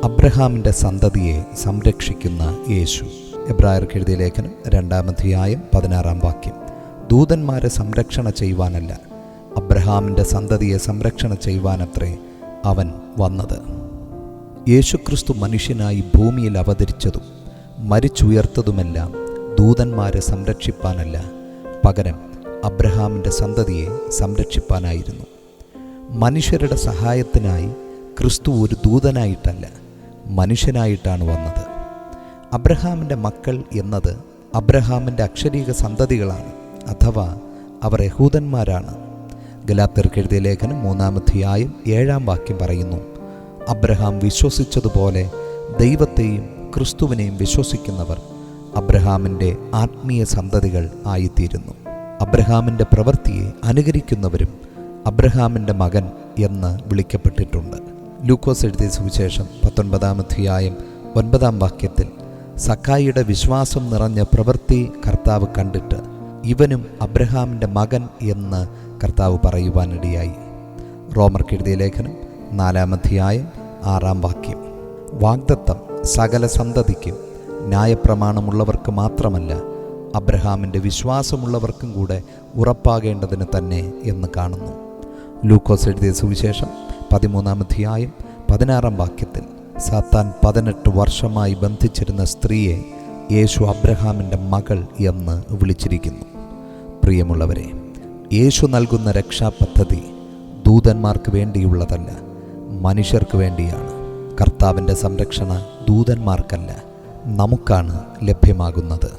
അബ്രഹാമിൻ്റെ സന്തതിയെ സംരക്ഷിക്കുന്ന യേശു. എബ്രായർക്ക് എഴുതിയ ലേഖനം 2-ാം അധ്യായം 16-ാം വാക്യം. ദൂതന്മാരെ സംരക്ഷണ ചെയ്യുവാനല്ല, അബ്രഹാമിൻ്റെ സന്തതിയെ സംരക്ഷണ ചെയ്യുവാനത്രേ അവൻ വന്നത്. യേശുക്രിസ്തു മനുഷ്യനായി ഭൂമിയിൽ അവതരിച്ചതും മരിച്ചുയർത്തതുമെല്ലാം ദൂതന്മാരെ സംരക്ഷിപ്പാനല്ല, പകരം അബ്രഹാമിൻ്റെ സന്തതിയെ സംരക്ഷിപ്പാനായിരുന്നു. മനുഷ്യരുടെ സഹായത്തിനായി ക്രിസ്തു ഒരു ദൂതനായിട്ടല്ല, മനുഷ്യനായിട്ടാണ് വന്നത്. അബ്രഹാമിൻ്റെ മക്കൾ എന്നത് അബ്രഹാമിൻ്റെ അക്ഷരീക സന്തതികളാണ്, അഥവാ അവർ യഹൂദന്മാരാണ്. ഗലാത്യർക്ക് എഴുതിയ ലേഖനം 3-ാം അധ്യായം 7-ാം വാക്യം പറയുന്നു, അബ്രഹാം വിശ്വസിച്ചതുപോലെ ദൈവത്തെയും ക്രിസ്തുവിനെയും വിശ്വസിക്കുന്നവർ അബ്രഹാമിൻ്റെ ആത്മീയ സന്തതികൾ ആയിത്തീരുന്നു. അബ്രഹാമിൻ്റെ പ്രവൃത്തിയെ അനുകരിക്കുന്നവരും അബ്രഹാമിൻ്റെ മകൻ എന്ന് വിളിക്കപ്പെട്ടിട്ടുണ്ട്. ലൂക്കോസ് എഴുതിയ സുവിശേഷം 19-ാം അധ്യായം 9-ാം വാക്യത്തിൽ സക്കായിയുടെ വിശ്വാസം നിറഞ്ഞ പ്രവൃത്തി കർത്താവ് കണ്ടിട്ട് ഇവനും അബ്രഹാമിൻ്റെ മകൻ എന്ന് കർത്താവ് പറയുവാനിടയായി. റോമർക്ക് എഴുതിയ ലേഖനം 4-ാം അധ്യായം 6-ാം വാക്യം. വാഗ്ദത്തം സകല സന്തതിക്കും, ന്യായപ്രമാണമുള്ളവർക്ക് മാത്രമല്ല, അബ്രഹാമിൻ്റെ വിശ്വാസമുള്ളവർക്കും കൂടെ ഉറപ്പാകേണ്ടതിന് തന്നെ എന്ന് കാണുന്നു. ലൂക്കോസ് എഴുതിയ സുവിശേഷം 13-ാം അധ്യായം 16-ാം വാക്യത്തിൽ സാത്താൻ 18 വർഷമായി ബന്ധിച്ചിരുന്ന സ്ത്രീയെ യേശു അബ്രഹാമിൻ്റെ മകൾ എന്ന് വിളിച്ചിരിക്കുന്നു. പ്രിയമുള്ളവരെ, യേശു നൽകുന്ന രക്ഷാപദ്ധതി ദൂതന്മാർക്ക് വേണ്ടിയുള്ളതല്ല, മനുഷ്യർക്ക് വേണ്ടിയാണ്. കർത്താവിൻ്റെ സംരക്ഷണ ദൂതന്മാർക്കല്ല, നമുക്കാണ് ലഭ്യമാകുന്നത്.